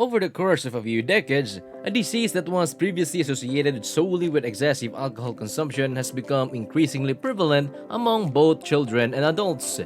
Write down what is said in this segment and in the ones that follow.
Over the course of a few decades, a disease that was previously associated solely with excessive alcohol consumption has become increasingly prevalent among both children and adults.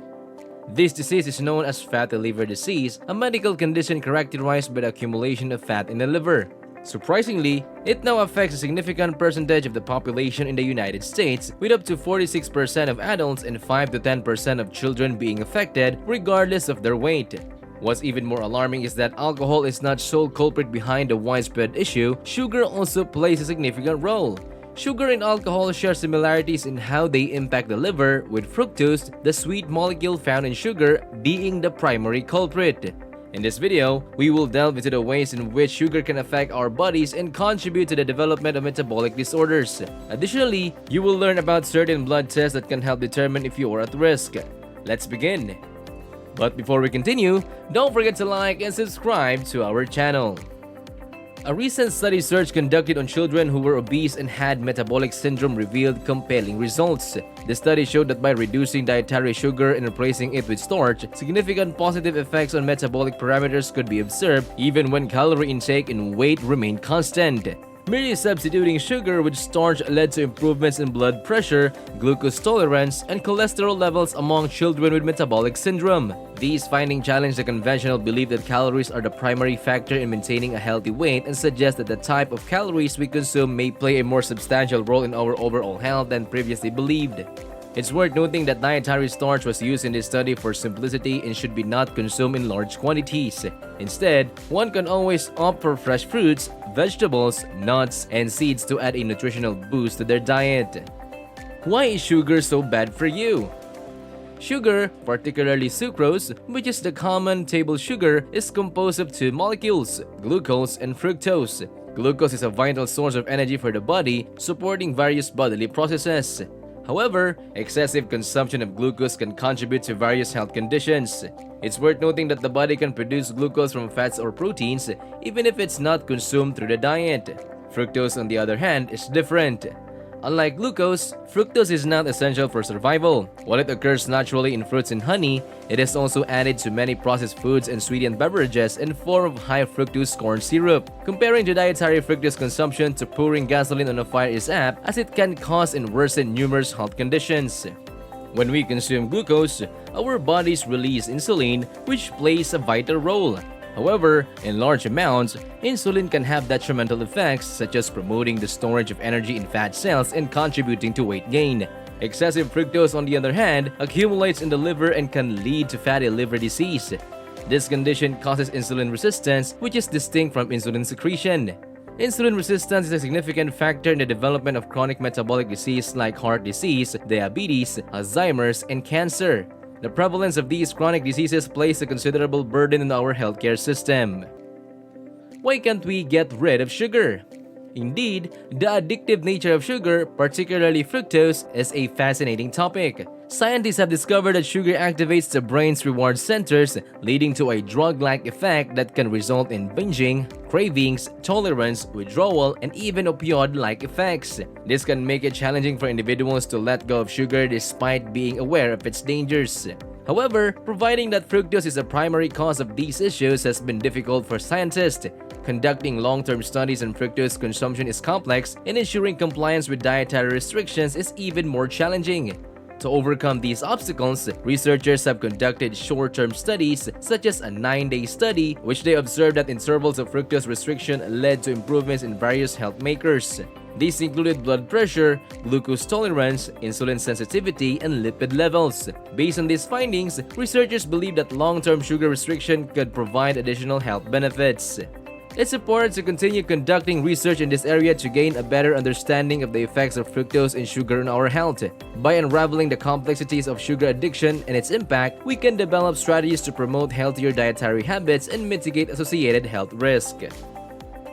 This disease is known as fatty liver disease, a medical condition characterized by the accumulation of fat in the liver. Surprisingly, it now affects a significant percentage of the population in the United States, with up to 46% of adults and 5 to 10% of children being affected, regardless of their weight. What's even more alarming is that alcohol is not sole culprit behind the widespread issue. Sugar also plays a significant role. Sugar and alcohol share similarities in how they impact the liver, with fructose, the sweet molecule found in sugar, being the primary culprit. In this video, we will delve into the ways in which sugar can affect our bodies and contribute to the development of metabolic disorders. Additionally, you will learn about certain blood tests that can help determine if you are at risk. Let's begin. But before we continue, don't forget to like and subscribe to our channel. A recent study search conducted on children who were obese and had metabolic syndrome revealed compelling results. The study showed that by reducing dietary sugar and replacing it with starch, significant positive effects on metabolic parameters could be observed even when calorie intake and weight remained constant. Merely substituting sugar with starch led to improvements in blood pressure, glucose tolerance, and cholesterol levels among children with metabolic syndrome. These findings challenge the conventional belief that calories are the primary factor in maintaining a healthy weight and suggest that the type of calories we consume may play a more substantial role in our overall health than previously believed. It's worth noting that dietary starch was used in this study for simplicity and should be not consumed in large quantities. Instead, one can always opt for fresh fruits, vegetables, nuts, and seeds to add a nutritional boost to their diet. Why is sugar so bad for you? Sugar, particularly sucrose, which is the common table sugar, is composed of two molecules, glucose and fructose. Glucose is a vital source of energy for the body, supporting various bodily processes. However, excessive consumption of glucose can contribute to various health conditions. It's worth noting that the body can produce glucose from fats or proteins, even if it's not consumed through the diet. Fructose, on the other hand, is different. Unlike glucose, fructose is not essential for survival. While it occurs naturally in fruits and honey, it is also added to many processed foods and sweetened beverages in form of high fructose corn syrup. Comparing to dietary fructose consumption to pouring gasoline on a fire is apt, as it can cause and worsen numerous health conditions. When we consume glucose, our bodies release insulin, which plays a vital role. However, in large amounts, insulin can have detrimental effects such as promoting the storage of energy in fat cells and contributing to weight gain. Excessive fructose, on the other hand, accumulates in the liver and can lead to fatty liver disease. This condition causes insulin resistance, which is distinct from insulin secretion. Insulin resistance is a significant factor in the development of chronic metabolic disease like heart disease, diabetes, Alzheimer's, and cancer. The prevalence of these chronic diseases places a considerable burden on our healthcare system. Why can't we get rid of sugar? Indeed, the addictive nature of sugar, particularly fructose, is a fascinating topic. Scientists have discovered that sugar activates the brain's reward centers, leading to a drug-like effect that can result in binging, cravings, tolerance, withdrawal, and even opioid-like effects. This can make it challenging for individuals to let go of sugar despite being aware of its dangers. However, providing that fructose is a primary cause of these issues has been difficult for scientists. Conducting long-term studies on fructose consumption is complex, and ensuring compliance with dietary restrictions is even more challenging. To overcome these obstacles, researchers have conducted short-term studies such as a 9-day study, which they observed that intervals of fructose restriction led to improvements in various health markers. These included blood pressure, glucose tolerance, insulin sensitivity, and lipid levels. Based on these findings, researchers believe that long-term sugar restriction could provide additional health benefits. It's important to continue conducting research in this area to gain a better understanding of the effects of fructose and sugar on our health. By unraveling the complexities of sugar addiction and its impact, we can develop strategies to promote healthier dietary habits and mitigate associated health risks.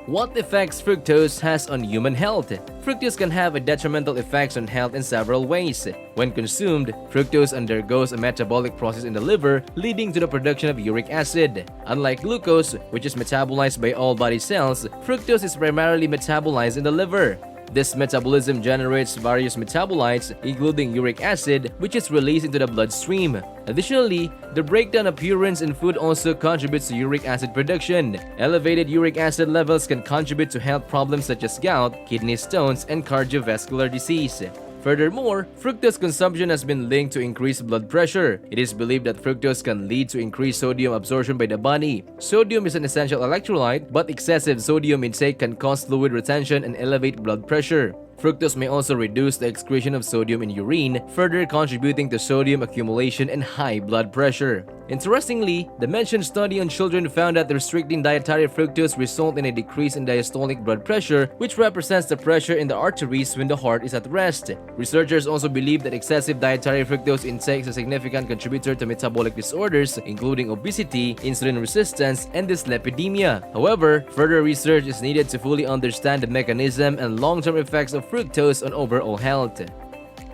What effects fructose has on human health? Fructose can have a detrimental effects on health in several ways. When consumed, fructose undergoes a metabolic process in the liver, leading to the production of uric acid. Unlike glucose, which is metabolized by all body cells, fructose is primarily metabolized in the liver. This metabolism generates various metabolites, including uric acid, which is released into the bloodstream. Additionally, the breakdown of purines in food also contributes to uric acid production. Elevated uric acid levels can contribute to health problems such as gout, kidney stones, and cardiovascular disease. Furthermore, fructose consumption has been linked to increased blood pressure. It is believed that fructose can lead to increased sodium absorption by the body. Sodium is an essential electrolyte, but excessive sodium intake can cause fluid retention and elevate blood pressure. Fructose may also reduce the excretion of sodium in urine, further contributing to sodium accumulation and high blood pressure. Interestingly, the mentioned study on children found that restricting dietary fructose results in a decrease in diastolic blood pressure, which represents the pressure in the arteries when the heart is at rest. Researchers also believe that excessive dietary fructose intake is a significant contributor to metabolic disorders, including obesity, insulin resistance, and dyslipidemia. However, further research is needed to fully understand the mechanism and long-term effects of fructose on overall health.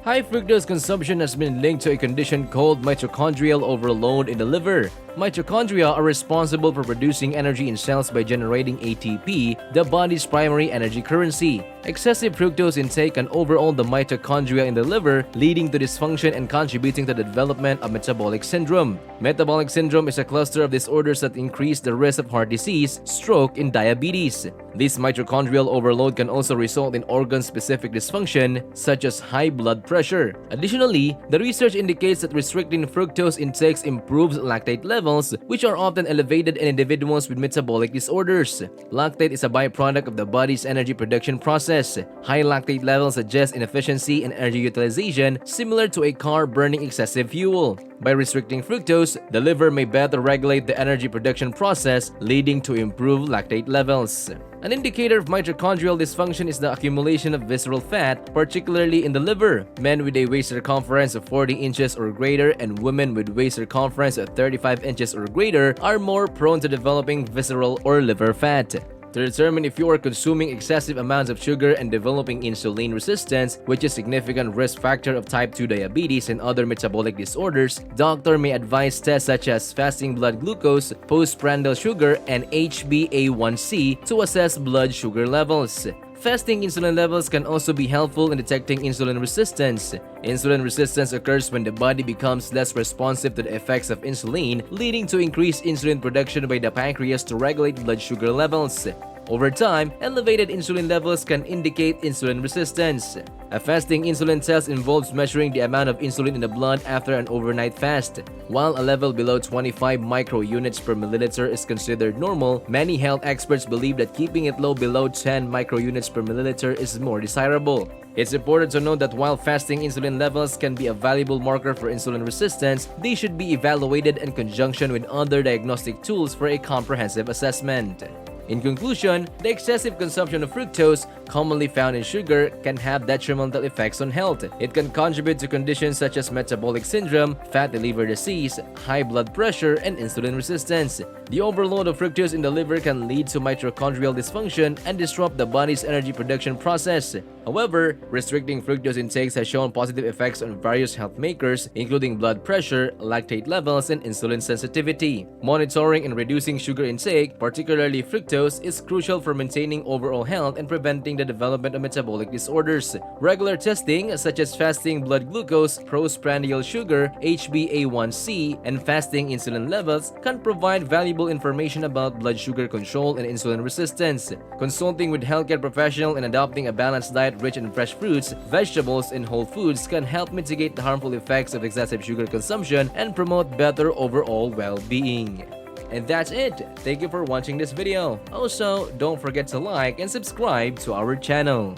High fructose consumption has been linked to a condition called mitochondrial overload in the liver. Mitochondria are responsible for producing energy in cells by generating ATP, the body's primary energy currency. Excessive fructose intake can overload the mitochondria in the liver, leading to dysfunction and contributing to the development of metabolic syndrome. Metabolic syndrome is a cluster of disorders that increase the risk of heart disease, stroke, and diabetes. This mitochondrial overload can also result in organ-specific dysfunction, such as high blood pressure. Additionally, the research indicates that restricting fructose intakes improves lactate levels, which are often elevated in individuals with metabolic disorders. Lactate is a byproduct of the body's energy production process. High lactate levels suggest inefficiency in energy utilization, similar to a car burning excessive fuel. By restricting fructose, the liver may better regulate the energy production process, leading to improved lactate levels. An indicator of mitochondrial dysfunction is the accumulation of visceral fat, particularly in the liver. Men with a waist circumference of 40 inches or greater and women with waist circumference of 35 inches or greater are more prone to developing visceral or liver fat. To determine if you are consuming excessive amounts of sugar and developing insulin resistance, which is a significant risk factor of type 2 diabetes and other metabolic disorders, doctor may advise tests such as fasting blood glucose, postprandial sugar, and HbA1c to assess blood sugar levels. Fasting insulin levels can also be helpful in detecting insulin resistance. Insulin resistance occurs when the body becomes less responsive to the effects of insulin, leading to increased insulin production by the pancreas to regulate blood sugar levels. Over time, elevated insulin levels can indicate insulin resistance. A fasting insulin test involves measuring the amount of insulin in the blood after an overnight fast. While a level below 25 microunits per milliliter is considered normal, many health experts believe that keeping it low below 10 microunits per milliliter is more desirable. It's important to note that while fasting insulin levels can be a valuable marker for insulin resistance, they should be evaluated in conjunction with other diagnostic tools for a comprehensive assessment. In conclusion, the excessive consumption of fructose, commonly found in sugar, can have detrimental effects on health. It can contribute to conditions such as metabolic syndrome, fatty liver disease, high blood pressure, and insulin resistance. The overload of fructose in the liver can lead to mitochondrial dysfunction and disrupt the body's energy production process. However, restricting fructose intakes has shown positive effects on various health markers, including blood pressure, lactate levels, and insulin sensitivity. Monitoring and reducing sugar intake, particularly fructose, is crucial for maintaining overall health and preventing the development of metabolic disorders. Regular testing, such as fasting blood glucose, postprandial sugar, HbA1c, and fasting insulin levels, can provide valuable information about blood sugar control and insulin resistance. Consulting with healthcare professionals and adopting a balanced diet rich in fresh fruits, vegetables, and whole foods can help mitigate the harmful effects of excessive sugar consumption and promote better overall well-being. And that's it. Thank you for watching this video. Also, don't forget to like and subscribe to our channel.